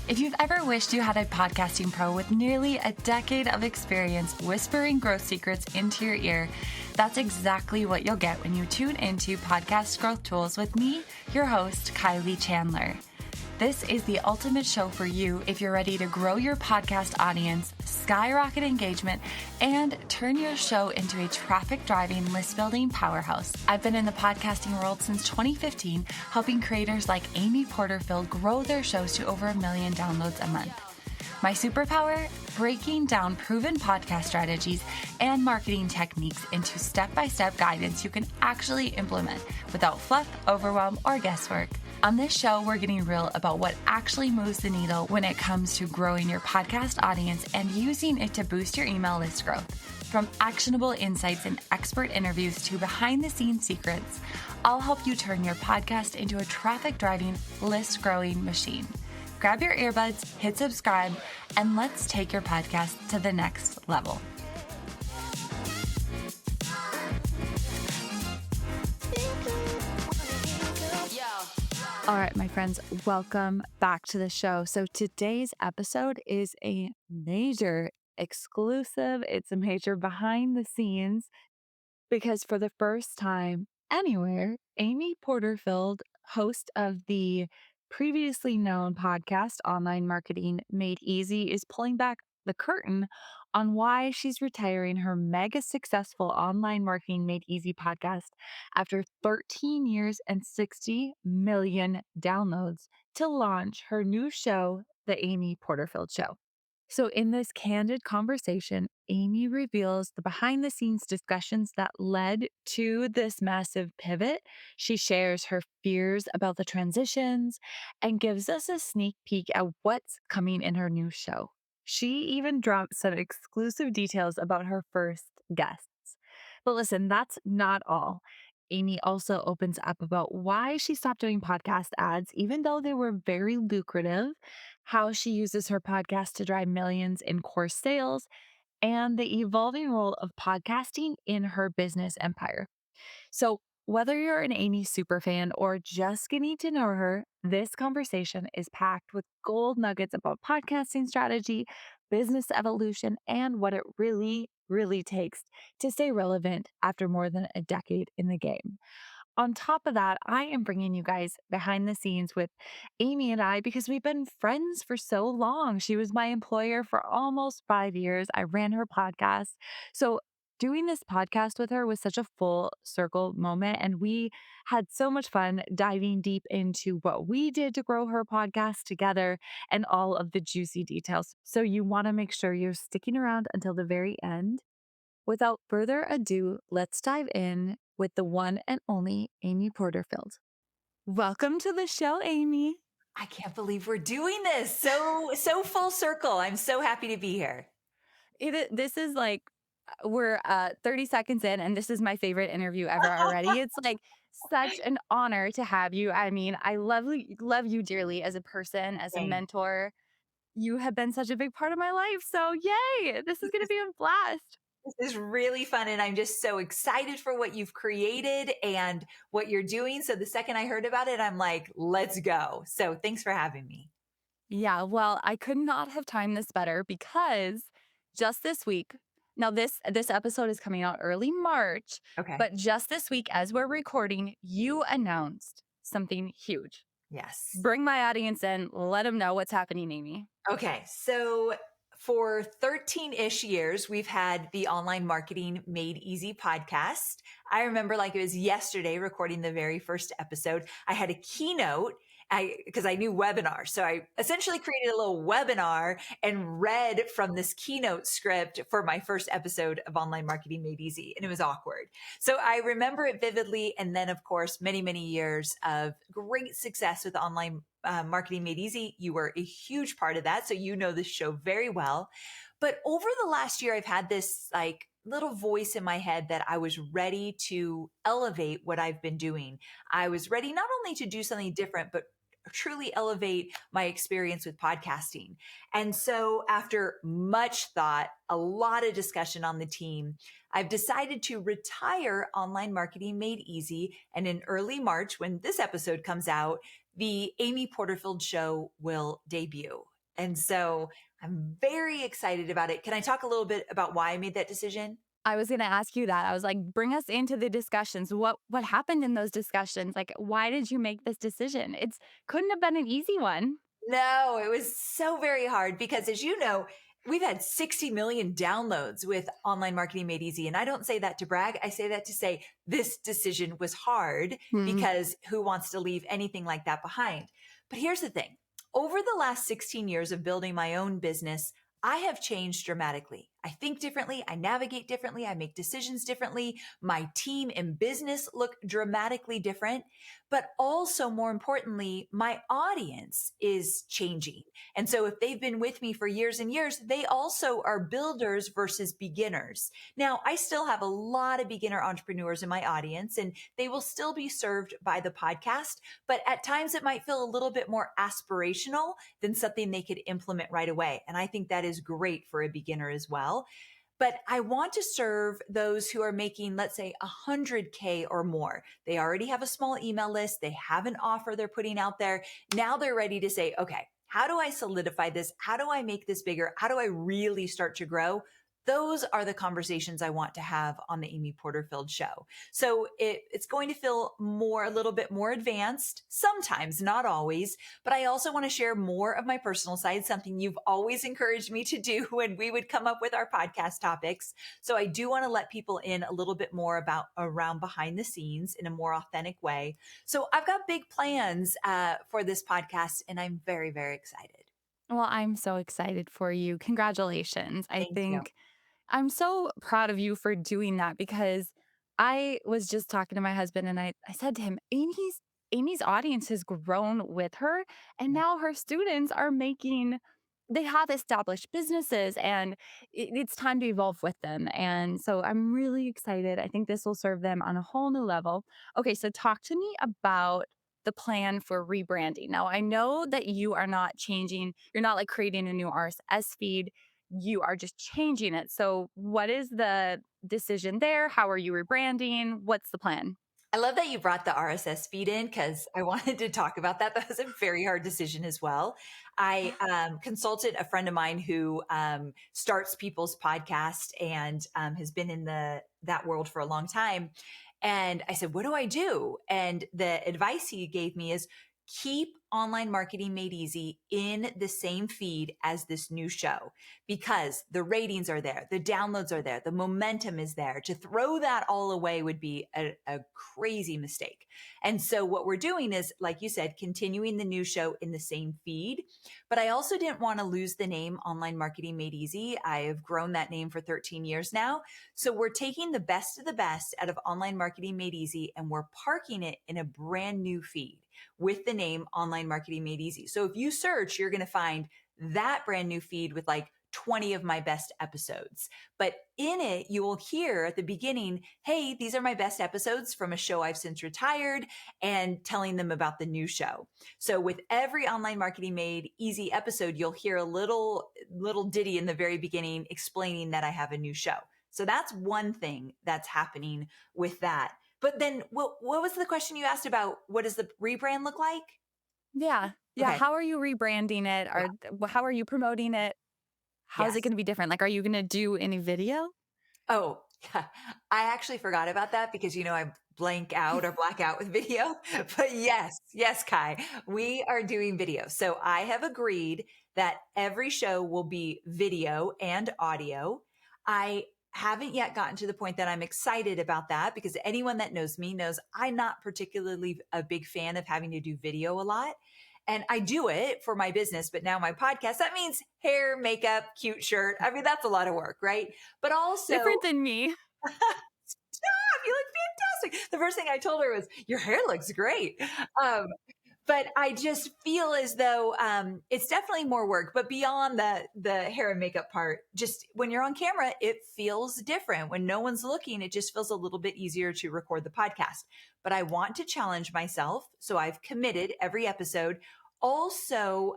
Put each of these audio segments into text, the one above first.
If you've ever wished you had a podcasting pro with nearly a decade of experience whispering growth secrets into your ear, that's exactly what you'll get when you tune into Podcast Growth Tools with me, your host, Kylie Chandler. This is the ultimate show for you if you're ready to grow your podcast audience, skyrocket engagement, and turn your show into a traffic-driving, list-building powerhouse. I've been in the podcasting world since 2015, helping creators like Amy Porterfield grow their shows to over 1 million downloads a month. My superpower? Breaking down proven podcast strategies and marketing techniques into step-by-step guidance you can actually implement without fluff, overwhelm, or guesswork. On this show, we're getting real about what actually moves the needle when it comes to growing your podcast audience and using it to boost your email list growth. From actionable insights and expert interviews to behind-the-scenes secrets, I'll help you turn your podcast into a traffic-driving, list-growing machine. Grab your earbuds, hit subscribe, and let's take your podcast to the next level. All right, my friends, welcome back to the show. So today's episode is a major exclusive. It's a major behind the scenes because for the first time anywhere, Amy Porterfield, host of the previously known podcast, Online Marketing Made Easy, is pulling back the curtain on why she's retiring her mega successful Online Marketing Made Easy podcast after 13 years and 60 million downloads to launch her new show, The Amy Porterfield Show. So in this candid conversation, Amy reveals the behind the scenes discussions that led to this massive pivot. She shares her fears about the transitions and gives us a sneak peek at what's coming in her new show. She even drops some exclusive details about her first guests. But listen, that's not all. Amy also opens up about why she stopped doing podcast ads, even though they were very lucrative, how she uses her podcast to drive millions in course sales, and the evolving role of podcasting in her business empire. So, whether you're an Amy superfan or just getting to know her, this conversation is packed with gold nuggets about podcasting strategy, business evolution, and what it really takes to stay relevant after more than a decade in the game. On top of that, I am bringing you guys behind the scenes with Amy and I because we've been friends for so long. She was my employer for almost 5 years. I ran her podcast. So, doing this podcast with her was such a full circle moment. And we had so much fun diving deep into what we did to grow her podcast together and all of the juicy details. So, you want to make sure you're sticking around until the very end. Without further ado, let's dive in with the one and only Amy Porterfield. Welcome to the show, Amy. I can't believe we're doing this. So full circle. I'm so happy to be here. This is like, we're 30 seconds in, and this is my favorite interview ever already. It's like such an honor to have you. I mean, I love you dearly as a person, as a mentor. You have been such a big part of my life. So yay, this is going to be a blast. This is really fun. And I'm just so excited for what you've created and what you're doing. So the second I heard about it, I'm like, let's go. So thanks for having me. Yeah, well, I could not have timed this better because just this week, now this episode is coming out early March, Okay. but just this week as we're recording, you announced something huge. Yes. Bring my audience in, let them know what's happening, Amy. Okay. So for 13-ish years, we've had the Online Marketing Made Easy podcast. I remember like it was yesterday recording the very first episode. I had a keynote because I knew webinars. So I essentially created a little webinar and read from this keynote script for my first episode of Online Marketing Made Easy. And it was awkward. So I remember it vividly. And then of course, many years of great success with Online Marketing Made Easy. You were a huge part of that. So you know this show very well. But over the last year, I've had this like little voice in my head that I was ready to elevate what I've been doing. I was ready not only to do something different, but truly elevate my experience with podcasting. And so after much thought, a lot of discussion on the team, I've decided to retire Online Marketing Made Easy. And in early March, when this episode comes out, the Amy Porterfield Show will debut. And so I'm very excited about it. Can I talk a little bit about why I made that decision? I was gonna ask you that. I was like, bring us into the discussions. What happened in those discussions? Like, why did you make this decision? It's couldn't have been an easy one. No, it was so very hard because, as you know, we've had 60 million downloads with Online Marketing Made Easy. And I don't say that to brag. I say that to say this decision was hard Hmm. because who wants to leave anything like that behind? But here's the thing. Over the last 16 years of building my own business, I have changed dramatically. I think differently. I navigate differently. I make decisions differently. My team and business look dramatically different. But also, more importantly, my audience is changing. And so, if they've been with me for years and years, they also are builders versus beginners. Now, I still have a lot of beginner entrepreneurs in my audience, and they will still be served by the podcast. But at times, it might feel a little bit more aspirational than something they could implement right away. And I think that is great for a beginner as well. But I want to serve those who are making, let's say, 100K or more. They already have a small email list. They have an offer they're putting out there. Now they're ready to say, okay, how do I solidify this? How do I make this bigger? How do I really start to grow? Those are the conversations I want to have on the Amy Porterfield show. So it's going to feel a little bit more advanced, sometimes, not always, but I also want to share more of my personal side, something you've always encouraged me to do when we would come up with our podcast topics. So I do want to let people in a little bit more about around behind the scenes in a more authentic way. So I've got big plans for this podcast, and I'm very, very excited. Well, I'm so excited for you. Congratulations. I Thank you. think I'm so proud of you for doing that because I was just talking to my husband and I said to him, Amy's audience has grown with her and Yeah. now her students are making they have established businesses and it's time to evolve with them. And so I'm really excited. I think this will serve them on a whole new level. Okay, so talk to me about the plan for rebranding. Now, I know that you are not changing, you're not like creating a new RSS feed, you are just changing it. So, what is the decision there? How are you rebranding? What's the plan? I love that you brought the RSS feed in because I wanted to talk about that. That was a very hard decision as well. I consulted a friend of mine who starts people's podcast and has been in that world for a long time. And I said, "What do I do?" And the advice he gave me is keep Online Marketing Made Easy in the same feed as this new show because the ratings are there, the downloads are there, the momentum is there. To throw that all away would be a crazy mistake. And so, what we're doing is, like you said, continuing the new show in the same feed. But I also didn't want to lose the name Online Marketing Made Easy. I have grown that name for 13 years now. So, we're taking the best of the best out of Online Marketing Made Easy and we're parking it in a brand new feed with the name Online Marketing Made Easy. So if you search, you're going to find that brand new feed with like 20 of my best episodes. But in it, you will hear at the beginning, hey, these are my best episodes from a show I've since retired and telling them about the new show. So with every Online Marketing Made Easy episode, you'll hear a little ditty in the very beginning explaining that I have a new show. So that's one thing that's happening with that. But then what was the question you asked about? What does the rebrand look like? Yeah. Yeah. Okay. How are you rebranding it? Yeah. How are you promoting it? How is it Yes. going to be different? Like, are you going to do any video? Oh, yeah. I actually forgot about that because, I blank out or black out with video. But yes, Kai, we are doing video. So I have agreed that every show will be video and audio. I haven't yet gotten to the point that I'm excited about that because anyone that knows me knows I'm not particularly a big fan of having to do video a lot. And I do it for my business, but now my podcast, that means hair, makeup, cute shirt. I mean, that's a lot of work, right? But also, Different than me. stop, you look fantastic. The first thing I told her was, your hair looks great. Um, but I just feel as though it's definitely more work. But beyond the hair and makeup part, just when you're on camera, it feels different. When no one's looking, it just feels a little bit easier to record the podcast. But I want to challenge myself, so I've committed every episode. Also,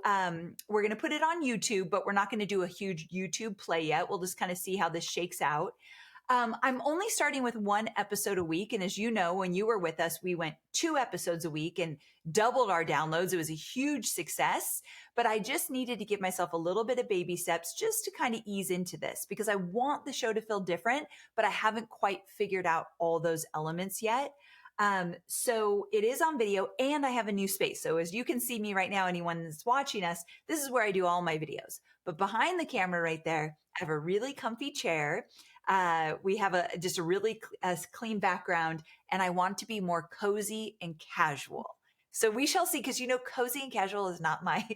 we're going to put it on YouTube, but we're not going to do a huge YouTube play yet. We'll just kind of see how this shakes out. I'm only starting with one episode a week. And as you know, when you were with us, we went 2 episodes a week and doubled our downloads. It was a huge success, but I just needed to give myself a little bit of baby steps just to kind of ease into this because I want the show to feel different, but I haven't quite figured out all those elements yet. So it is on video and I have a new space. So as you can see me right now, anyone that's watching us, this is where I do all my videos. But behind the camera right there, I have a really comfy chair. We have just a really clean background, and I want to be more cozy and casual. So we shall see, because cozy and casual is not my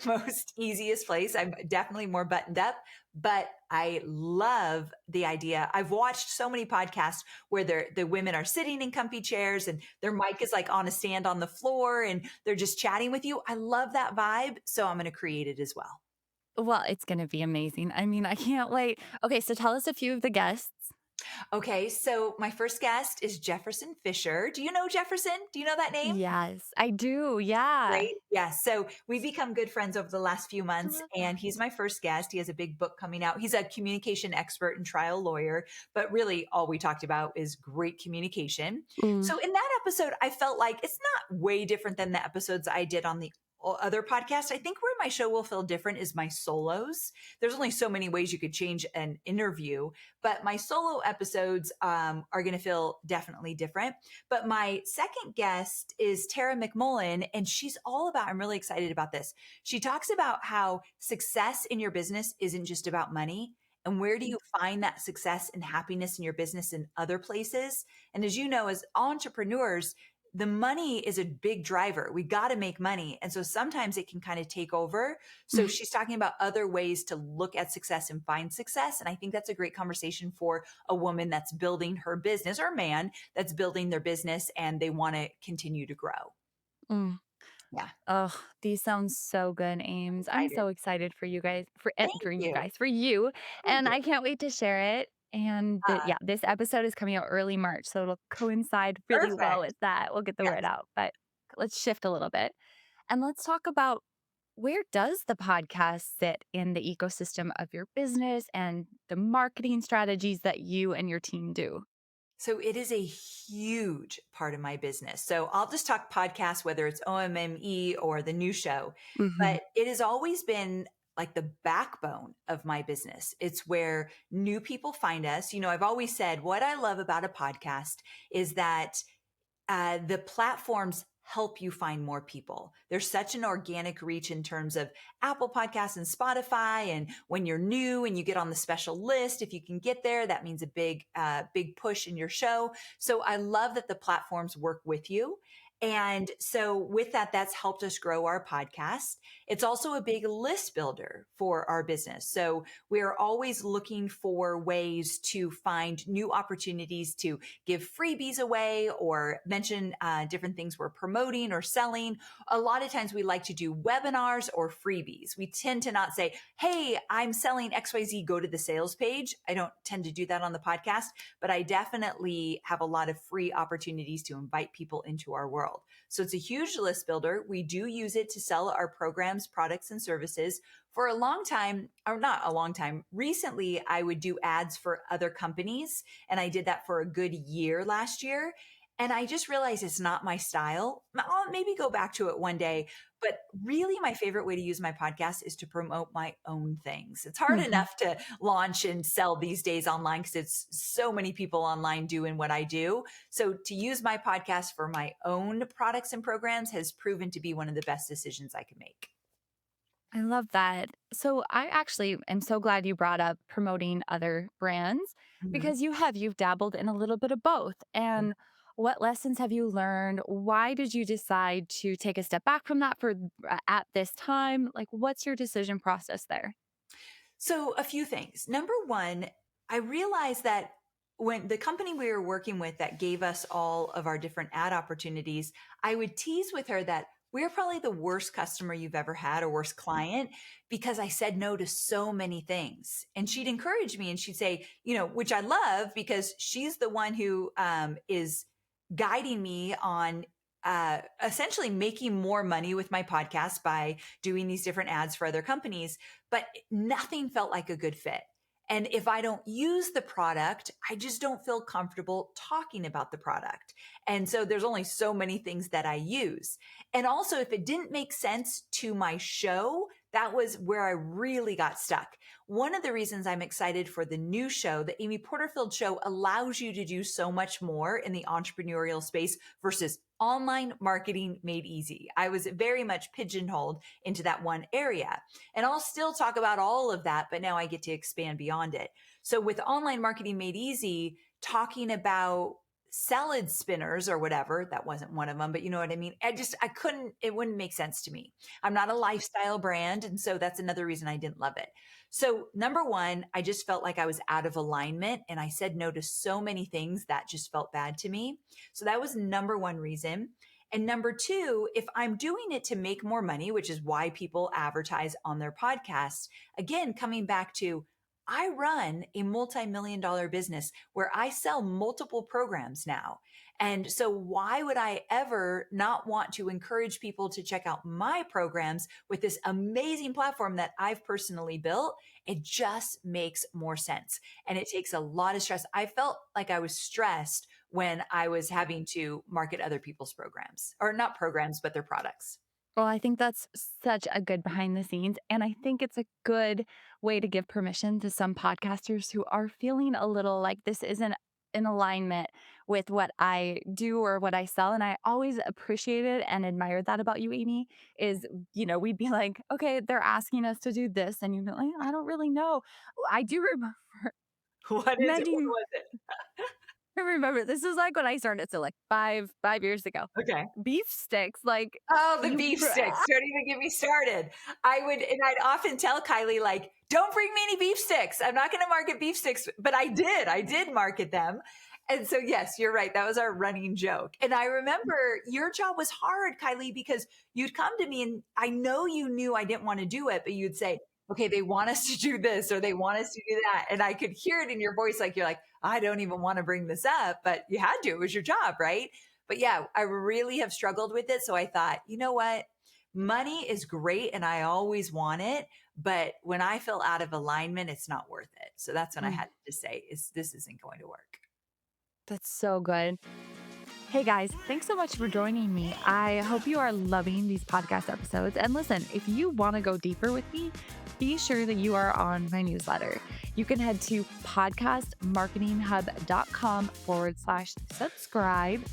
most easiest place. I'm definitely more buttoned up, but I love the idea. I've watched so many podcasts where the women are sitting in comfy chairs and their mic is like on a stand on the floor and they're just chatting with you. I love that vibe. So I'm going to create it as well. Well, it's gonna be amazing. I mean, I can't wait. Okay, so tell us a few of the guests. Okay, so my first guest is Jefferson Fisher. Do you know Jefferson? Do you know that name? Yes, I do, yeah. Great. Yes. So we've become good friends over the last few I months, love and that. he's my first guest. He has a big book coming out. He's a communication expert and trial lawyer, but really all we talked about is great communication. Mm, So in that episode, I felt like it's not way different than the episodes I did on the other podcast. I think where my show will feel different is my solos. There's only so many ways you could change an interview, but my solo episodes are going to feel definitely different. But my second guest is Tara McMullen, and she's all about, I'm really excited about this. She talks about how success in your business isn't just about money. And where do you find that success and happiness in your business in other places? And as you know, as entrepreneurs, the money is a big driver. We got to make money. And so sometimes it can kind of take over. So mhm, she's talking about other ways to look at success and find success. And I think that's a great conversation for a woman that's building her business or a man that's building their business and they want to continue to grow. mm. Yeah. Oh, these sound so good, Ames. I'm Excited. so excited for you guys, Thank you. for you, Thank and you. I can't wait to share it. And Uh, yeah, this episode is coming out early March, so it'll coincide really well Perfect. with that. We'll get the word Yes. out. But let's shift a little bit and let's talk about where does the podcast sit in the ecosystem of your business and the marketing strategies that you and your team do? So it is a huge part of my business. So I'll just talk podcasts, whether it's OMME or the new show, Mhm. but it has always been like the backbone of my business. It's where new people find us. I've always said what I love about a podcast is that the platforms help you find more people. There's such an organic reach in terms of Apple Podcasts and Spotify. And when you're new and you get on the special list, if you can get there, that means a big push in your show. So I love that the platforms work with you. And so with that, that's helped us grow our podcast. It's also a big list builder for our business. So we're always looking for ways to find new opportunities to give freebies away or mention different things we're promoting or selling. A lot of times we like to do webinars or freebies. We tend to not say, hey, I'm selling XYZ, go to the sales page. I don't tend to do that on the podcast, but I definitely have a lot of free opportunities to invite people into our world. So it's a huge list builder. We do use it to sell our programs, products, and services. For a long time, or not a long time, recently, I would do ads for other companies. And I did that for a good year last year. And I just realized it's not my style. I'll maybe go back to it one day. But really, my favorite way to use my podcast is to promote my own things. It's hard Mhm. enough to launch and sell these days online because it's so many people online doing what I do. So to use my podcast for my own products and programs has proven to be one of the best decisions I can make. I love that. So I actually am so glad you brought up promoting other brands Mhm. because you've dabbled in a little bit of both. And what lessons have you learned? Why did you decide to take a step back from that for at this time? Like what's your decision process there? So, a few things. Number one, I realized that when the company we were working with that gave us all of our different ad opportunities, I would tease with her that we're probably the worst customer you've ever had or worst client because I said no to so many things. And she'd encourage me and she'd say, which I love because she's the one who is guiding me on essentially making more money with my podcast by doing these different ads for other companies, but nothing felt like a good fit. And if I don't use the product, I just don't feel comfortable talking about the product. And so there's only so many things that I use. And also, if it didn't make sense to my show, that was where I really got stuck. One of the reasons I'm excited for the new show, the Amy Porterfield show, allows you to do so much more in the entrepreneurial space versus online marketing made easy. I was very much pigeonholed into that one area. And I'll still talk about all of that, but now I get to expand beyond it. So with online marketing made easy, talking about salad spinners or whatever, that wasn't one of them, but you know what I mean? I couldn't, it wouldn't make sense to me. I'm not a lifestyle brand. And so that's another reason I didn't love it. So number one, I just felt like I was out of alignment and I said no to so many things that just felt bad to me. So that was number one reason. And number two, if I'm doing it to make more money, which is why people advertise on their podcasts, again, coming back to I run a multi-million dollar business where I sell multiple programs now. And so why would I ever not want to encourage people to check out my programs with this amazing platform that I've personally built? It just makes more sense. And it takes a lot of stress. I felt like I was stressed when I was having to market other people's programs, or not programs, but their products. Well, I think that's such a good behind the scenes. And I think it's a good way to give permission to some podcasters who are feeling a little like this isn't in alignment with what I do or what I sell. And I always appreciated and admired that about you, Amy, is, we'd be like, okay, they're asking us to do this. And you'd be like, I don't really know. I do remember What is it? What many was it? I remember this is like when I started, so like 5 years ago. Okay. Beef sticks, like Oh, the you beef sticks. Don't even get me started. And I'd often tell Kylie, like, don't bring me any beef sticks. I'm not going to market beef sticks, but I did market them. And so, yes, you're right. That was our running joke. And I remember your job was hard, Kylie, because you'd come to me and I know you knew I didn't want to do it, but you'd say, okay, they want us to do this or they want us to do that. And I could hear it in your voice. Like, you're like, I don't even want to bring this up, but you had to, it was your job. Right. But yeah, I really have struggled with it. So I thought, you know what? Money is great and I always want it. But when I feel out of alignment, it's not worth it. So that's when I Mm, had to say, this isn't going to work. that's so good. Hey guys, thanks so much for joining me. I hope you are loving these podcast episodes. And listen, if you want to go deeper with me, be sure that you are on my newsletter. You can head to podcastmarketinghub.com/subscribe.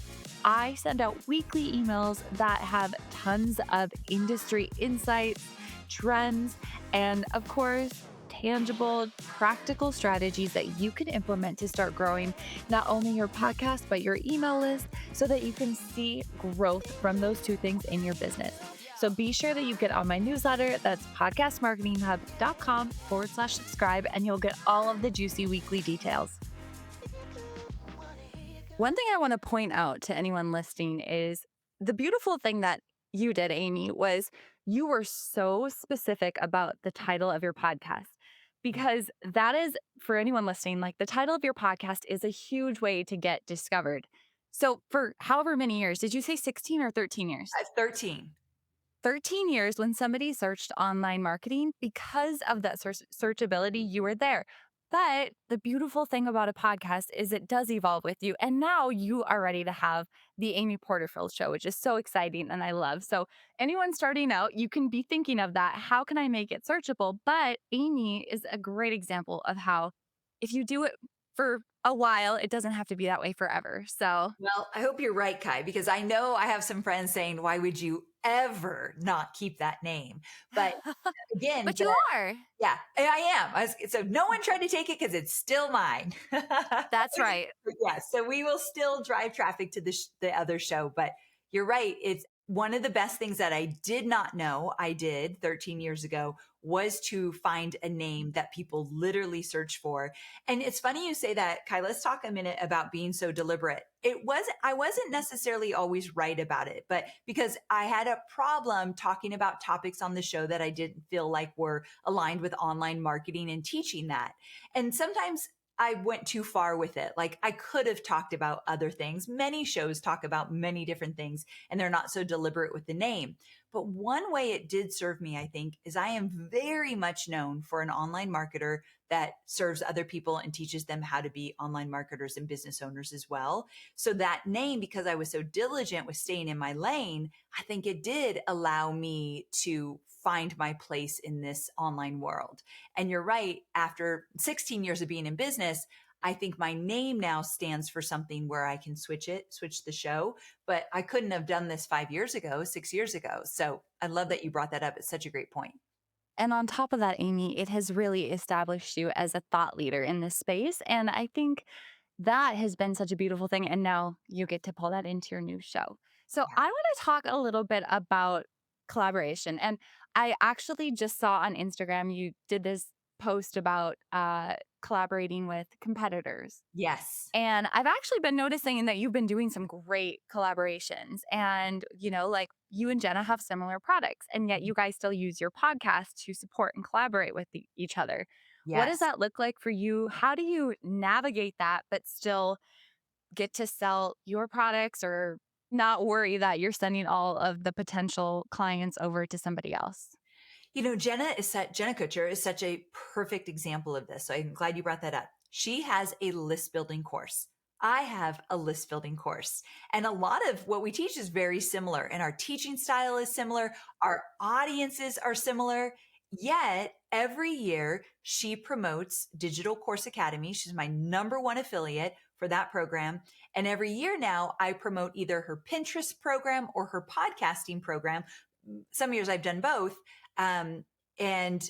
I send out weekly emails that have tons of industry insights, trends, and of course, tangible, practical strategies that you can implement to start growing not only your podcast, but your email list so that you can see growth from those two things in your business. So be sure that you get on my newsletter. That's podcastmarketinghub.com/subscribe, and you'll get all of the juicy weekly details. One thing I want to point out to anyone listening is the beautiful thing that you did, Amy, was you were so specific about the title of your podcast because that is, for anyone listening, like the title of your podcast is a huge way to get discovered. So, for however many years, did you say 16 or 13 years? 13. 13 years when somebody searched online marketing because of that searchability, you were there. But the beautiful thing about a podcast is it does evolve with you. And now you are ready to have the Amy Porterfield show, which is so exciting and I love. So, anyone starting out, you can be thinking of that. How can I make it searchable? But Amy is a great example of how, if you do it for a while, it doesn't have to be that way forever. So, Well, I hope you're right, Kai, because I know I have some friends saying, why would you ever not keep that name? But again, but you are. yeah, I am. So no one tried to take it because it's still mine. That's right. But yeah, so we will still drive traffic to the other show. But you're right. It's one of the best things that I did not know I did 13 years ago was to find a name that people literally search for. And it's funny you say that, Kai. Let's talk a minute about being so deliberate. I wasn't necessarily always right about it, but because I had a problem talking about topics on the show that I didn't feel like were aligned with online marketing and teaching that. And sometimes I went too far with it. Like I could have talked about other things. Many shows talk about many different things and they're not so deliberate with the name. But one way it did serve me, I think, is I am very much known for an online marketer that serves other people and teaches them how to be online marketers and business owners as well. So that name, because I was so diligent with staying in my lane, I think it did allow me to find my place in this online world. And you're right, after 16 years of being in business, I think my name now stands for something where I can switch the show, but I couldn't have done this 5 years ago, 6 years ago. So I love that you brought that up. It's such a great point. And on top of that, Amy, it has really established you as a thought leader in this space. And I think that has been such a beautiful thing. And now you get to pull that into your new show. So Yeah. I want to talk a little bit about collaboration. And I actually just saw on Instagram you did this post about collaborating with competitors. Yes. And I've actually been noticing that you've been doing some great collaborations. And, like you and Jenna have similar products, and yet you guys still use your podcast to support and collaborate with each other. What does Yes. that look like for you? How do you navigate that, but still get to sell your products or not worry that you're sending all of the potential clients over to somebody else? Jenna Kutcher is such a perfect example of this. So I'm glad you brought that up. She has a list building course. I have a list building course. And a lot of what we teach is very similar, and our teaching style is similar. Our audiences are similar. Yet every year she promotes Digital Course Academy. She's my number one affiliate for that program. And every year now I promote either her Pinterest program or her podcasting program. Some years I've done both, um, and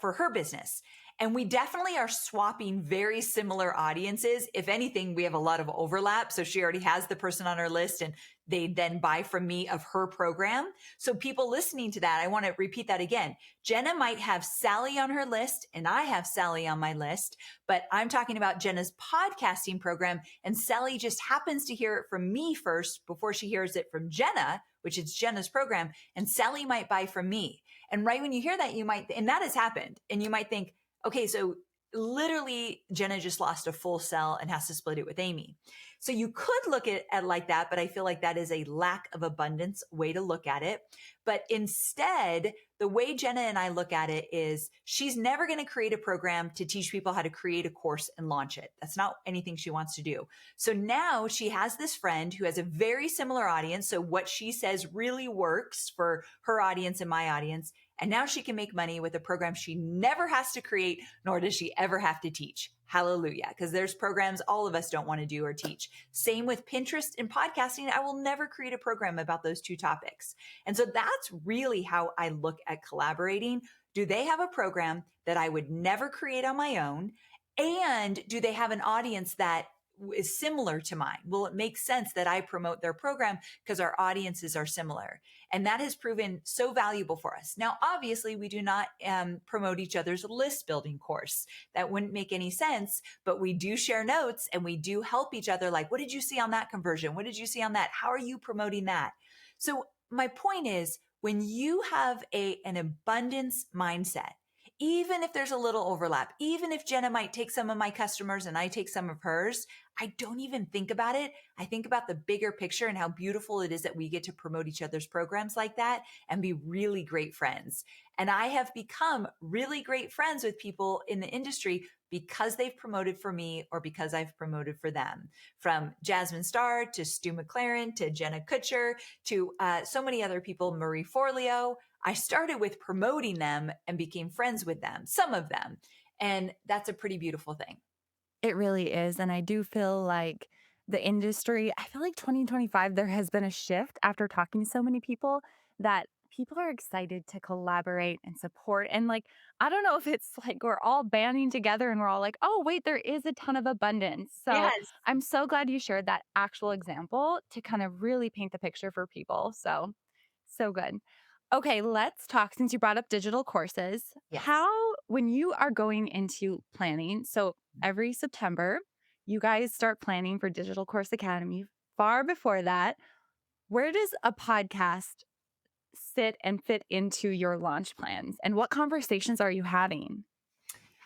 for her business. And we definitely are swapping very similar audiences. If anything, we have a lot of overlap. So she already has the person on her list, and they then buy from me of her program. So people listening to that, I want to repeat that again. Jenna might have Sally on her list and I have Sally on my list, but I'm talking about Jenna's podcasting program, and Sally just happens to hear it from me first before she hears it from Jenna, which is Jenna's program, and Sally might buy from me. And right when you hear that, you might, and that has happened, and you might think, okay, so literally Jenna just lost a full sell and has to split it with Amy. So you could look at it like that, but I feel like that is a lack of abundance way to look at it. But instead, the way Jenna and I look at it is she's never going to create a program to teach people how to create a course and launch it. That's not anything she wants to do. So now she has this friend who has a very similar audience. So what she says really works for her audience and my audience. And now she can make money with a program she never has to create, nor does she ever have to teach. Hallelujah. Because there's programs all of us don't want to do or teach. Same with Pinterest and podcasting. I will never create a program about those two topics. And so that's really how I look at collaborating. Do they have a program that I would never create on my own? And do they have an audience that is similar to mine? Will it make sense that I promote their program because our audiences are similar? And that has proven so valuable for us. Now, obviously, we do not promote each other's list building course. That wouldn't make any sense, but we do share notes and we do help each other. Like, what did you see on that conversion? What did you see on that? How are you promoting that? So my point is, when you have an abundance mindset, even if there's a little overlap, even if Jenna might take some of my customers and I take some of hers, I don't even think about it. I think about the bigger picture and how beautiful it is that we get to promote each other's programs like that and be really great friends. And I have become really great friends with people in the industry because they've promoted for me or because I've promoted for them. From Jasmine Starr to Stu McLaren to Jenna Kutcher to so many other people, Marie Forleo. I started with promoting them and became friends with them, some of them. And that's a pretty beautiful thing. It really is. And I do feel like the industry, I feel like 2025, there has been a shift after talking to so many people that people are excited to collaborate and support. And like, I don't know if it's like we're all banding together and we're all like, oh, wait, there is a ton of abundance. So Yes. I'm so glad you shared that actual example to kind of really paint the picture for people. So, so good. Okay, let's talk since you brought up digital courses. Yes. When you are going into planning, so every September, you guys start planning for Digital Course Academy. Far before that, where does a podcast sit and fit into your launch plans? And what conversations are you having?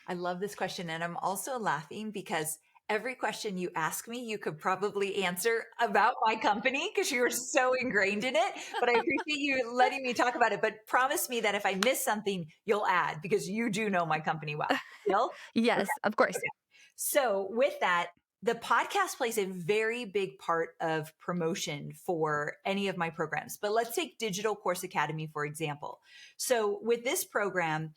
I love this question. And I'm also laughing because every question you ask me, you could probably answer about my company because you are so ingrained in it. But I appreciate you letting me talk about it. But promise me that if I miss something, you'll add because you do know my company well. Deal? Okay. Yes, of course. Okay. So with that, the podcast plays a very big part of promotion for any of my programs. But let's take Digital Course Academy, for example. So with this program,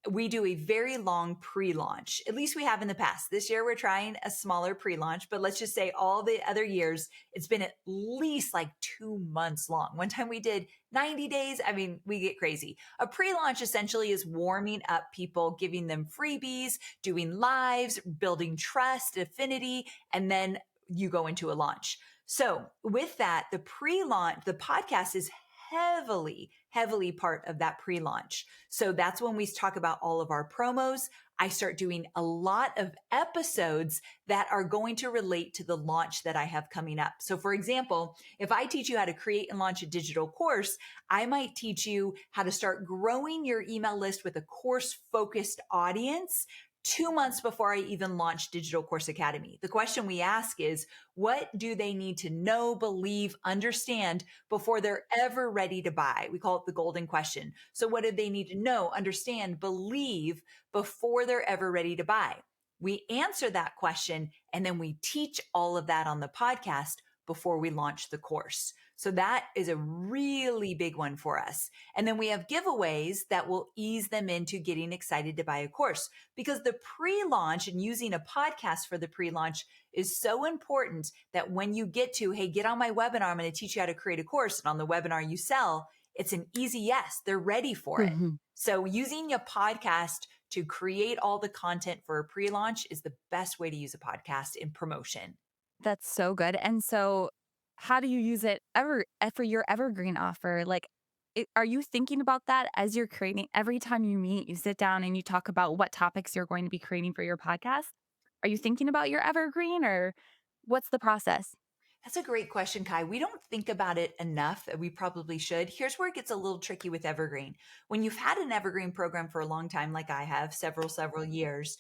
we do a very long pre-launch. At least we have in the past. This year we're trying a smaller pre-launch, but let's just say all the other years it's been at least like 2 months long. One time we did 90 days. I mean, we get crazy. A pre-launch essentially is warming up people, giving them freebies, doing lives, building trust, affinity, and then you go into a launch. So with that, the pre-launch, the podcast is heavily part of that pre-launch. So that's when we talk about all of our promos. I start doing a lot of episodes that are going to relate to the launch that I have coming up. So for example, if I teach you how to create and launch a digital course, I might teach you how to start growing your email list with a course focused audience 2 months before I even launch Digital Course Academy. The question we ask is, what do they need to know, believe, understand before they're ever ready to buy? We call it the golden question. So what do they need to know, understand, believe before they're ever ready to buy? We answer that question and then we teach all of that on the podcast before we launch the course. So that is a really big one for us. And then we have giveaways that will ease them into getting excited to buy a course, because the pre-launch and using a podcast for the pre-launch is so important that when you get to, hey, get on my webinar, I'm going to teach you how to create a course. And on the webinar you sell, it's an easy yes. They're ready for it. Mhm. So using a podcast to create all the content for a pre-launch is the best way to use a podcast in promotion. That's so good. And so, how do you use it for your evergreen offer? Like, are you thinking about that as you're creating? Every time you meet, you sit down and you talk about what topics you're going to be creating for your podcast. Are you thinking about your evergreen, or what's the process? That's a great question, Kai. We don't think about it enough. We probably should. Here's where it gets a little tricky with Evergreen. When you've had an Evergreen program for a long time, like I have, several years,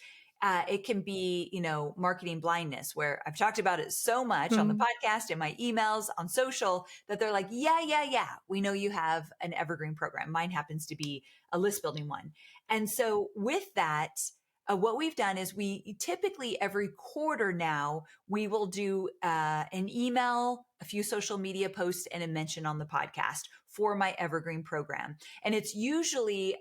it can be, marketing blindness, where I've talked about it so much on the Mhm. podcast, in my emails, on social, that they're like, yeah, we know you have an Evergreen program. Mine happens to be a list building one. And so with that, what we've done is we typically every quarter now we will do an email, a few social media posts, and a mention on the podcast for my Evergreen program. And it's usually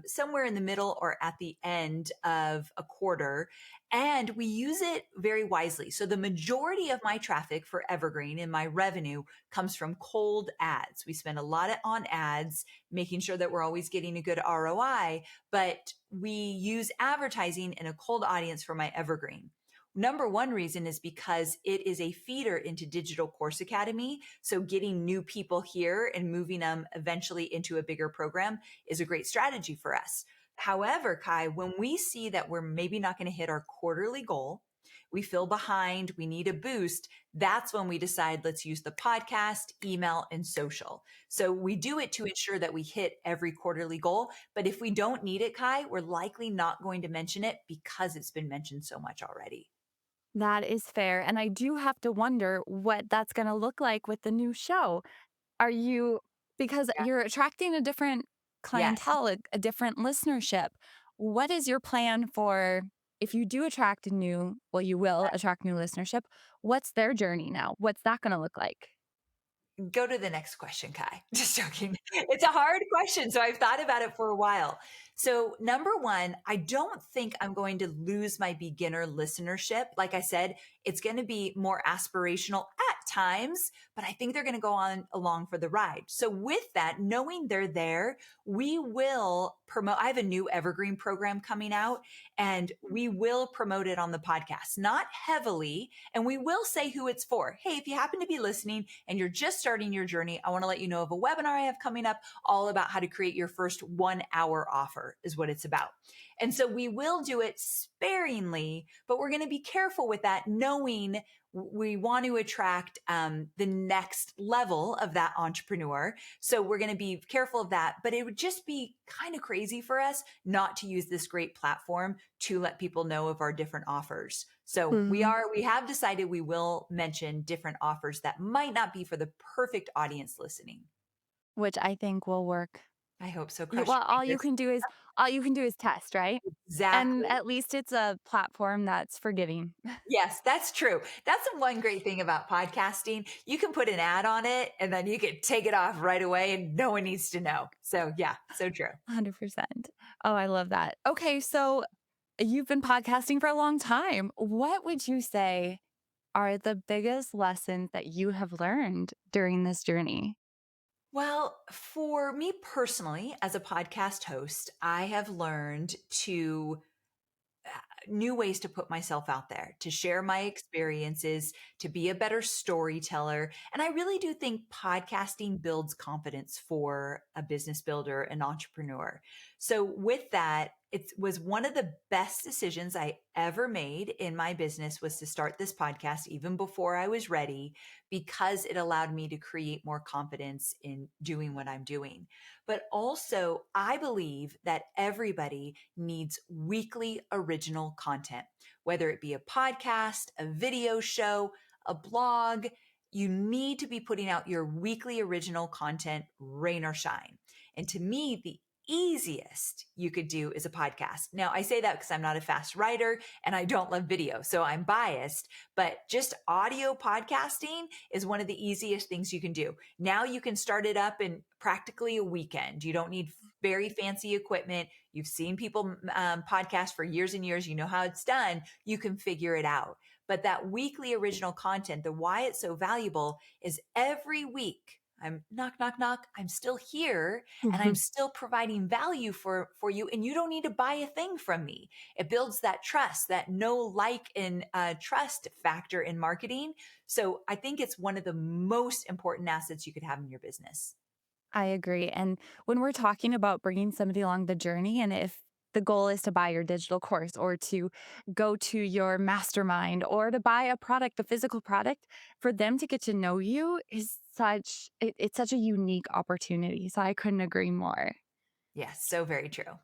somewhere in the middle or at the end of a quarter. And we use it very wisely. So the majority of my traffic for Evergreen and my revenue comes from cold ads. We spend a lot on ads, making sure that we're always getting a good ROI, but we use advertising in a cold audience for my Evergreen. Number one reason is because it is a feeder into Digital Course Academy. So getting new people here and moving them eventually into a bigger program is a great strategy for us. However, Kai, when we see that we're maybe not going to hit our quarterly goal, we feel behind, we need a boost, that's when we decide let's use the podcast, email, and social. So we do it to ensure that we hit every quarterly goal. But if we don't need it, Kai, we're likely not going to mention it because it's been mentioned so much already. That is fair. And I do have to wonder what that's going to look like with the new show. Are you, because Yeah. you're attracting a different Yes. clientele, a different listenership. What is your plan for if you do attract a new, well, you will attract new listenership? What's their journey now? What's that going to look like? Go to the next question, Kai. Just joking. It's a hard question. So I've thought about it for a while. So, number one, I don't think I'm going to lose my beginner listenership. Like I said, it's going to be more aspirational at times, but I think they're going to go on along for the ride. So, with that, knowing they're there, we will promote. I have a new Evergreen program coming out, and we will promote it on the podcast, not heavily. And we will say who it's for. Hey, if you happen to be listening and you're just starting your journey, I want to let you know of a webinar I have coming up all about how to create your first 1 hour offer is what it's about. And so we will do it sparingly, but we're going to be careful with that, knowing knowing we want to attract the next level of that entrepreneur. So we're going to be careful of that. But it would just be kind of crazy for us not to use this great platform to let people know of our different offers. So Mhm. we have decided we will mention different offers that might not be for the perfect audience listening. Which I think will work. I hope so. You Cross well, your fingers. all you can do is test, right? And Exactly. at least it's a platform that's forgiving. Yes, that's true. That's the one great thing about podcasting. You can put an ad on it and then you can take it off right away and no one needs to know. So, yeah, so true. 100%. Oh, I love that. Okay, so you've been podcasting for a long time. What would you say are the biggest lessons that you have learned during this journey? Well, for me personally, as a podcast host, I have learned to new ways to put myself out there, to share my experiences, to be a better storyteller. And I really do think podcasting builds confidence for a business builder, an entrepreneur. So, with that, it was one of the best decisions I ever made in my business was to start this podcast even before I was ready because it allowed me to create more confidence in doing what I'm doing. But also, I believe that everybody needs weekly original content, whether it be a podcast, a video show, a blog. You need to be putting out your weekly original content, rain or shine. And to me, the easiest you could do is a podcast. Now, I say that because I'm not a fast writer and I don't love video, so I'm biased, but just audio podcasting is one of the easiest things you can do. Now you can start it up in practically a weekend. You don't need very fancy equipment. You've seen people podcast for years and years. You know how it's done. You can figure it out. But that weekly original content, the why it's so valuable is every week. I'm knock, knock, knock. I'm still here and I'm still providing value for you. And you don't need to buy a thing from me. It builds that trust, that know, like, and trust factor in marketing. So I think it's one of the most important assets you could have in your business. I agree. And when we're talking about bringing somebody along the journey, and if the goal is to buy your digital course or to go to your mastermind or to buy a product, a physical product, for them to get to know you is it's such a unique opportunity. So I couldn't agree more. Yes, so very true.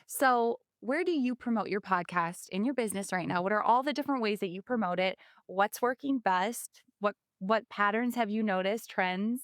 So where do you promote your podcast in your business right now? What are all the different ways that you promote it? What's working best? What patterns have you noticed? Trends?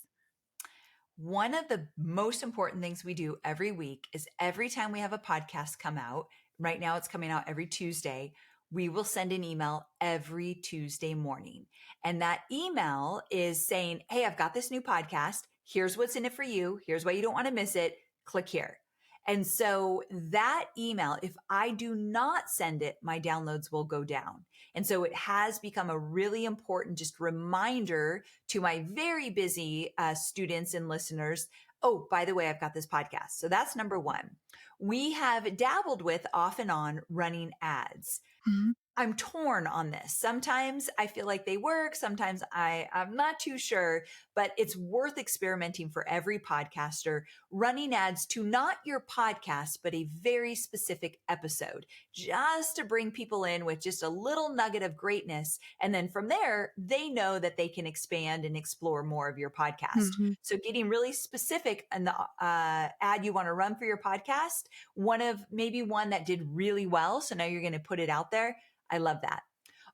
One of the most important things we do every week is every time we have a podcast come out, right now it's coming out every Tuesday, we will send an email every Tuesday morning. And that email is saying, hey, I've got this new podcast. Here's what's in it for you. Here's why you don't want to miss it. Click here. And so that email, if I do not send it, my downloads will go down. And so it has become a really important just reminder to my very busy students and listeners. Oh, by the way, I've got this podcast. So that's number one. We have dabbled with off and on running ads. I'm torn on this. Sometimes I feel like they work. Sometimes I'm not too sure, but it's worth experimenting for every podcaster, running ads to not your podcast, but a very specific episode, just to bring people in with just a little nugget of greatness. And then from there, they know that they can expand and explore more of your podcast. Mhm. So getting really specific in the ad you want to run for your podcast, maybe one that did really well. So now you're going to put it out there. I love that.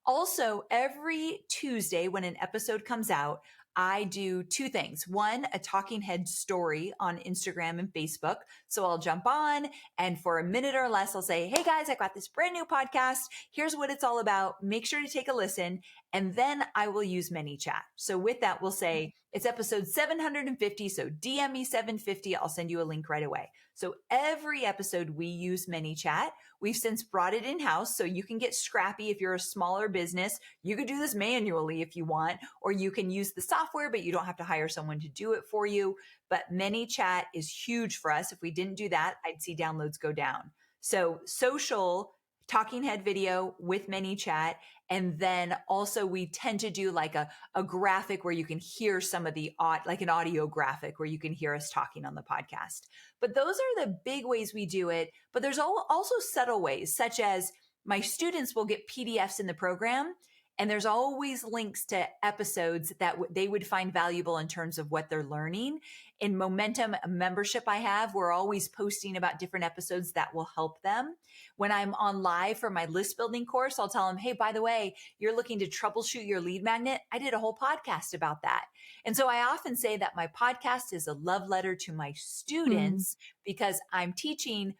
Also, every Tuesday when an episode comes out, I do two things. One, a talking head story on Instagram and Facebook. So I'll jump on and for a minute or less, I'll say, hey guys, I got this brand new podcast. Here's what it's all about. Make sure to take a listen. And then I will use ManyChat. So with that, we'll say it's episode 750. So DM me 750. I'll send you a link right away. So every episode we use ManyChat. We've since brought it in house. So you can get scrappy if you're a smaller business. You could do this manually if you want, or you can use the software, but you don't have to hire someone to do it for you. But ManyChat is huge for us. If we didn't do that, I'd see downloads go down. So social talking head video with ManyChat. And then also we tend to do like a graphic where you can hear some of like an audio graphic where you can hear us talking on the podcast. But those are the big ways we do it. But there's also subtle ways, such as my students will get PDFs in the program. And there's always links to episodes that they would find valuable in terms of what they're learning. In Momentum membership I have, we're always posting about different episodes that will help them. When I'm on live for my list building course, I'll tell them, hey, by the way, you're looking to troubleshoot your lead magnet. I did a whole podcast about that. And so I often say that my podcast is a love letter to my Mm. students because I'm teaching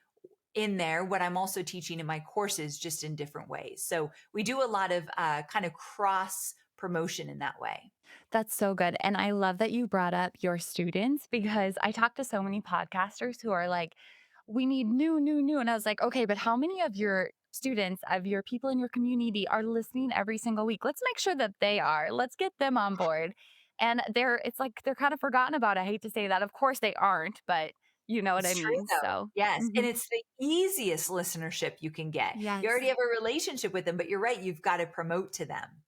in there what I'm also teaching in my courses, just in different ways. So we do a lot of kind of cross promotion in that way. That's so good. And I love that you brought up your students because I talk to so many podcasters who are like, we need new, new, new. And I was like, okay, but how many of your students, of your people in your community are listening every single week? Let's make sure that they are. Let's get them on board. And it's like they're kind of forgotten about. I hate to say that. Of course they aren't, but you know what I It's true mean. though. So, Yes. And mhm. it's the easiest listenership you can get. You Yes. already have a relationship with them, but you're right. You've got to promote to them.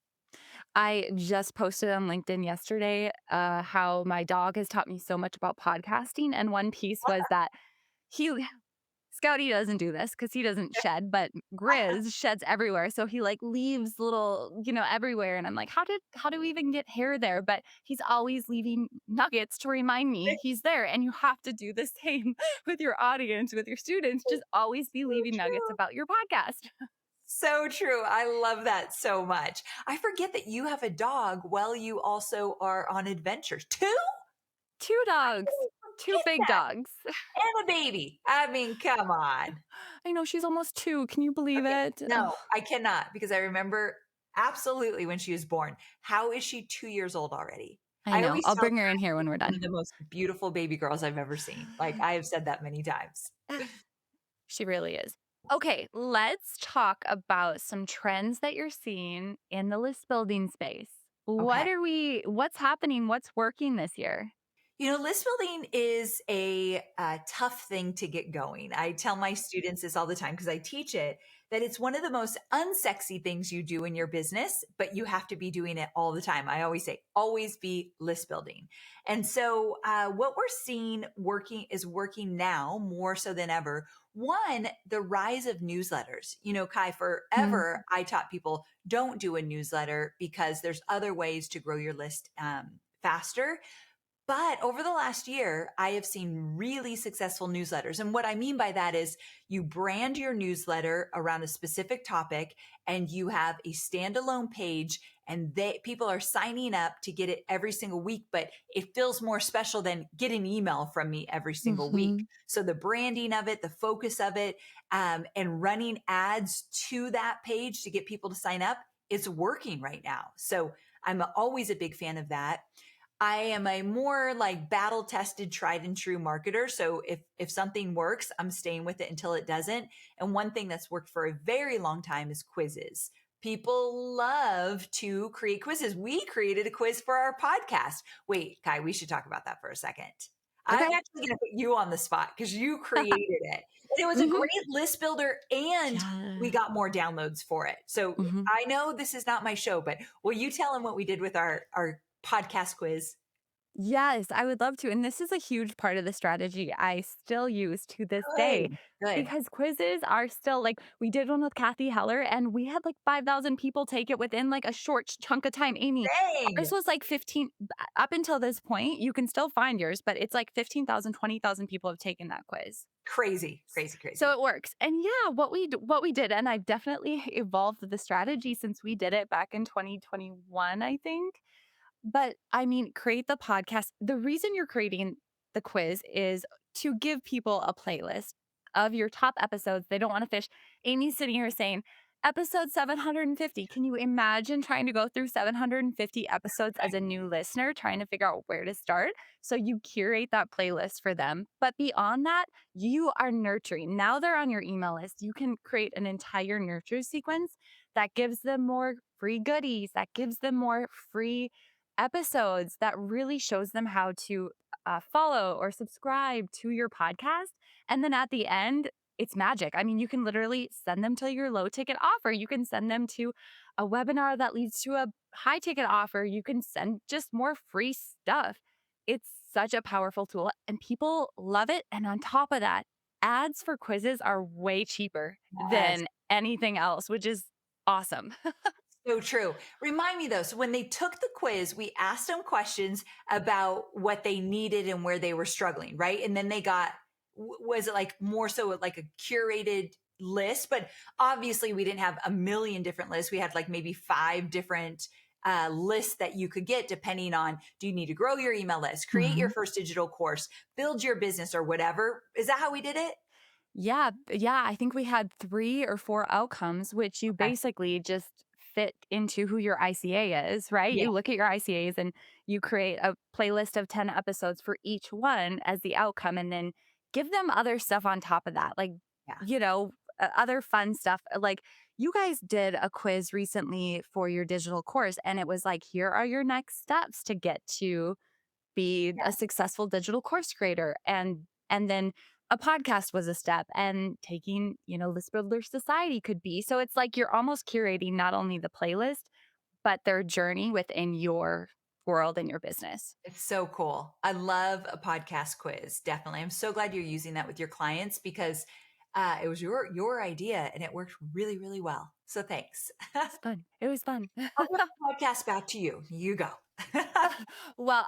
I just posted on LinkedIn yesterday how my dog has taught me so much about podcasting. And one piece was that he, Scouty doesn't do this because he doesn't shed, but Grizz sheds everywhere. So he like leaves little, everywhere. And I'm like, how do we even get hair there? But he's always leaving nuggets to remind me he's there. And you have to do the same with your audience, with your students. Just always be So leaving nuggets true. about your podcast. So true. I love that so much. I forget that you have a dog while you also are on adventures. Two? Two I dogs, always two forget big that. dogs. And a baby. I mean, come on. I know she's almost 2. Can you believe Okay. it? Ugh, No, I cannot because I remember absolutely when she was born. How is she 2 years old already? I I know. always I'll tell bring her her in here when she's we're one of done. the most beautiful baby girls I've ever seen. Like I have said that many times. She really is. Okay, let's talk about some trends that you're seeing in the list building space. Okay. What's happening? What's working this year? List building is a tough thing to get going. I tell my students this all the time because I teach it that it's one of the most unsexy things you do in your business, but you have to be doing it all the time. I always say, always be list building. And so, what we're seeing working now more so than ever. One, the rise of newsletters. Kai, Mm, forever, I taught people don't do a newsletter because there's other ways to grow your list faster. But over the last year, I have seen really successful newsletters. And what I mean by that is you brand your newsletter around a specific topic and you have a standalone page and people are signing up to get it every single week, but it feels more special than get an email from me every single week. mhm, So the branding of it, the focus of it, and running ads to that page to get people to sign up, it's working right now. So I'm always a big fan of that. I am a more like battle tested, tried and true marketer. So if something works, I'm staying with it until it doesn't. And one thing that's worked for a very long time is quizzes. People love to create quizzes. We created a quiz for our podcast. Wait, Kai, we should talk about that for a second. I'm okay. actually going to put you on the spot because you created it. And it was a Mhm. great list builder and we Yeah. got more downloads for it. So Mhm. I know this is not my show, but will you tell them what we did with our podcast quiz? Yes, I would love to. And this is a huge part of the strategy I still use to this day Good, good. because quizzes are still like we did one with Kathy Heller and we had like 5,000 people take it within like a short chunk of time. Amy, ours Dang. was like 15 up until this point. You can still find yours, but it's like 15,000, 20,000 people have taken that quiz. Crazy, crazy, So crazy. it works. And yeah, what we did and I've definitely evolved the strategy since we did it back in 2021, I think. But I mean, create the podcast. The reason you're creating the quiz is to give people a playlist of your top episodes. They don't want to fish. Amy's sitting here saying, episode 750. Can you imagine trying to go through 750 episodes as a new listener, trying to figure out where to start? So you curate that playlist for them. But beyond that, you are nurturing. Now they're on your email list. You can create an entire nurture sequence that gives them more free goodies, that gives them more free episodes that really shows them how to follow or subscribe to your podcast. And then at the end, it's magic. I mean, you can literally send them to your low ticket offer. You can send them to a webinar that leads to a high ticket offer. You can send just more free stuff. It's such a powerful tool and people love it. And on top of that, ads for quizzes are way cheaper Yes. than anything else, which is awesome. So true. Remind me though, so when they took the quiz, we asked them questions about what they needed and where they were struggling, right? And then they got, was it like more so like a curated list? But obviously, we didn't have a million different lists. We had like maybe five different lists that you could get depending on, do you need to grow your email list, create your Mhm. first digital course, build your business or whatever? Is that how we did it? Yeah, yeah, I think we had 3 or 4 outcomes, which you Okay. basically just fit into who your ICA is, right? Yeah. You look at your ICAs and you create a playlist of 10 episodes for each one as the outcome, and then give them other stuff on top of that, like, Yeah. you know, other fun stuff. Like, you guys did a quiz recently for your digital course, and it was like, "Here are your next steps to get to be a successful digital course creator." And then a podcast was a step, and taking, List Builder Society could be. So it's like you're almost curating not only the playlist, but their journey within your world and your business. It's so cool. I love a podcast quiz. Definitely. I'm so glad you're using that with your clients because it was your idea and it worked really, really well. So thanks. It's fun. It was fun. I'll give the podcast back to you. You go. Well,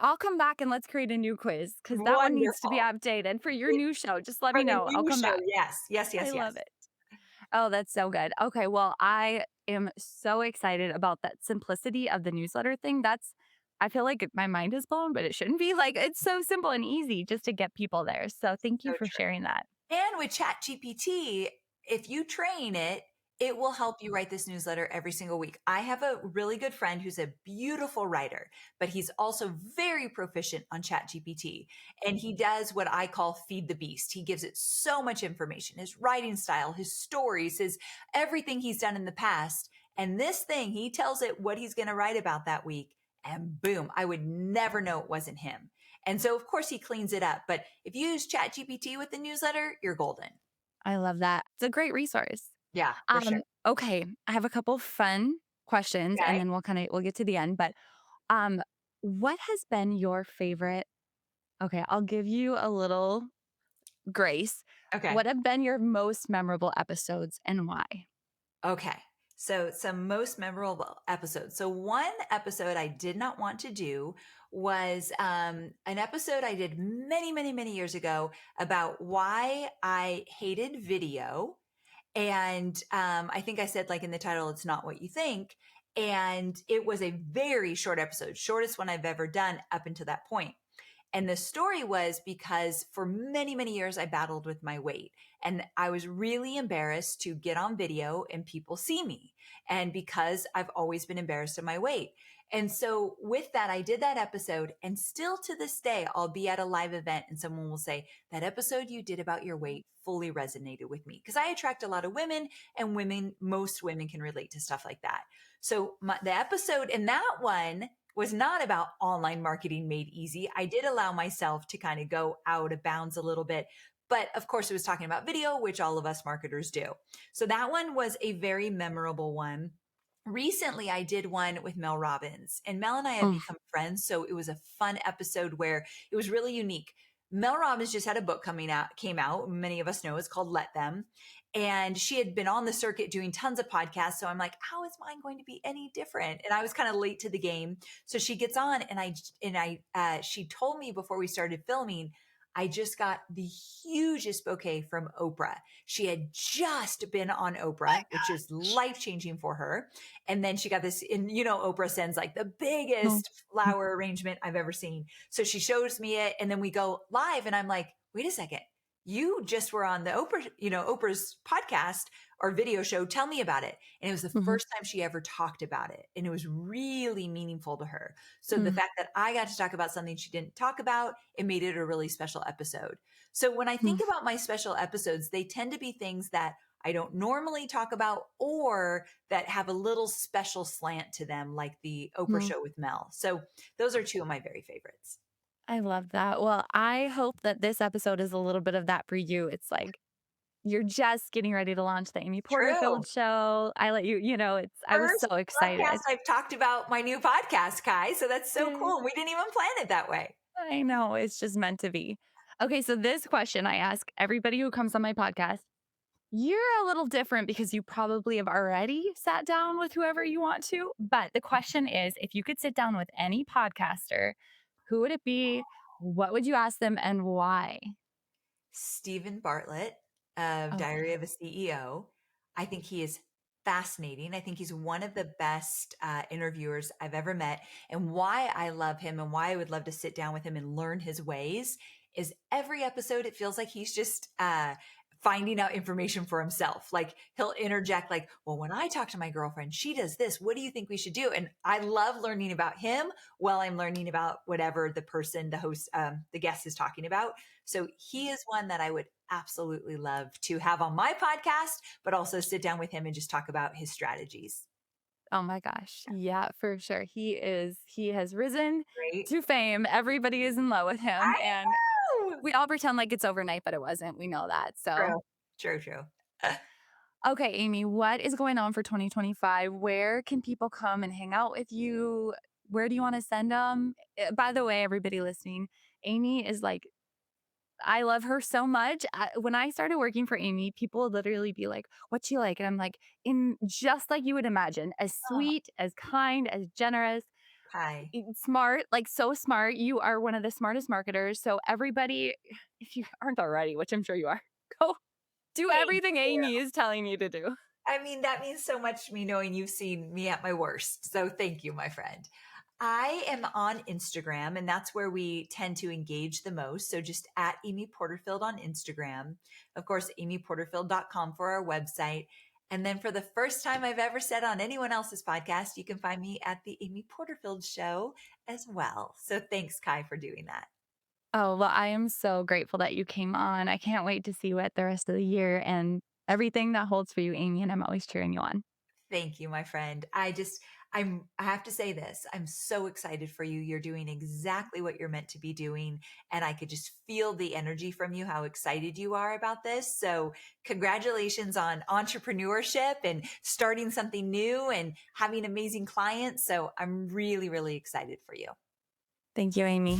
I'll come back and let's create a new quiz, because that one needs to be Wonderful. updated for your new show. Just let For me the know. I'll new come show. back. Yes. Yes. I Yes. love Yes. it. Oh, that's so good. Okay, well, I am so excited about that simplicity of the newsletter thing. I feel like my mind is blown, but it shouldn't be. Like, it's so simple and easy just to get people there. So thank you So for true. sharing that. And with ChatGPT, if you train it, it will help you write this newsletter every single week. I have a really good friend who's a beautiful writer, but he's also very proficient on ChatGPT. And he does what I call feed the beast. He gives it so much information, his writing style, his stories, his everything he's done in the past. And this thing, he tells it what he's going to write about that week. And boom, I would never know it wasn't him. And so, of course, he cleans it up. But if you use ChatGPT with the newsletter, you're golden. I love that. It's a great resource. Yeah, for sure. Okay, I have a couple fun questions, and Okay. then we'll get to the end. But um, what has been your favorite? Okay, I'll give you a little grace. Okay. What have been your most memorable episodes and why? Okay. So, some most memorable episodes. So, one episode I did not want to do was an episode I did many, many, many years ago about why I hated video. And I think I said, like in the title, it's not what you think. And it was a very short episode, shortest one I've ever done up until that point. And the story was because for many, many years, I battled with my weight and I was really embarrassed to get on video and people see me. And because I've always been embarrassed of my weight. And so with that, I did that episode. And still to this day, I'll be at a live event and someone will say, that episode you did about your weight fully resonated with me. Because I attract a lot of women and most women can relate to stuff like that. So the episode in that one was not about online marketing made easy. I did allow myself to kind of go out of bounds a little bit. But of course, it was talking about video, which all of us marketers do. So that one was a very memorable one. Recently, I did one with Mel Robbins, and Mel and I have Mm, become friends. So it was a fun episode where it was really unique. Mel Robbins just had a book came out. Many of us know it's called Let Them. And she had been on the circuit doing tons of podcasts. So I'm like, how is mine going to be any different? And I was kind of late to the game. So she gets on she told me before we started filming, I just got the hugest bouquet from Oprah. She had just been on Oprah, which is life changing for her. And then she got this, and Oprah sends like the mm, biggest flower arrangement I've ever seen. So she shows me it, and then we go live, and I'm like, wait a second. You just were on the Oprah's podcast or video show. Tell me about it. And it was the mhm, first time she ever talked about it. And it was really meaningful to her. So the mm, fact that I got to talk about something she didn't talk about, it made it a really special episode. So when I think mm, about my special episodes, they tend to be things that I don't normally talk about or that have a little special slant to them, like the Oprah mm. show with Mel. So those are two of my very favorites. I love that. Well, I hope that this episode is a little bit of that for you. It's like you're just getting ready to launch the Amy True. Porterfield show. I let you, I was First so podcast excited. I've talked about my new podcast, Kai. So that's so Yay. cool. We didn't even plan it that way. I know, it's just meant to be. Okay, so this question I ask everybody who comes on my podcast. You're a little different because you probably have already sat down with whoever you want to. But the question is, if you could sit down with any podcaster, who would it be? What would you ask them and why? Stephen Bartlett of Diary Okay. of a CEO. I think he is fascinating. I think he's one of the best interviewers I've ever met. And why I love him and why I would love to sit down with him and learn his ways is every episode, it feels like he's just finding out information for himself. Like he'll interject, like, well, when I talk to my girlfriend, she does this. What do you think we should do? And I love learning about him while I'm learning about whatever the person, the host, the guest is talking about. So he is one that I would absolutely love to have on my podcast, but also sit down with him and just talk about his strategies. Oh my gosh. Yeah, for sure. He has risen Right? to fame. Everybody is in love with him. I And know. we all pretend like it's overnight, but it wasn't. We know that. So, True. True, true. okay, Amy, what is going on for 2025? Where can people come and hang out with you? Where do you want to send them? By the way, everybody listening, Amy is like, I love her so much. When I started working for Amy, people would literally be like, "What's she like?" And I'm like, "In just like you would imagine, as Oh, sweet, as kind, as generous, hi. smart, like so smart. You are one of the smartest marketers. So everybody, if you aren't already, which I'm sure you are, go do Thank everything you. Amy is telling you to do." I mean, that means so much to me knowing you've seen me at my worst. So thank you, my friend. I am on Instagram, and that's where we tend to engage the most. So just at Amy Porterfield on Instagram. Of course, amyporterfield.com for our website. And then for the first time I've ever said on anyone else's podcast, you can find me at the Amy Porterfield Show as well. So thanks, Kai, for doing that. Oh, well, I am so grateful that you came on. I can't wait to see what the rest of the year and everything that holds for you, Amy. And I'm always cheering you on. Thank you, my friend. I have to say this. I'm so excited for you. You're doing exactly what you're meant to be doing. And I could just feel the energy from you, how excited you are about this. So congratulations on entrepreneurship and starting something new and having amazing clients. So I'm really, really excited for you. Thank you, Amy.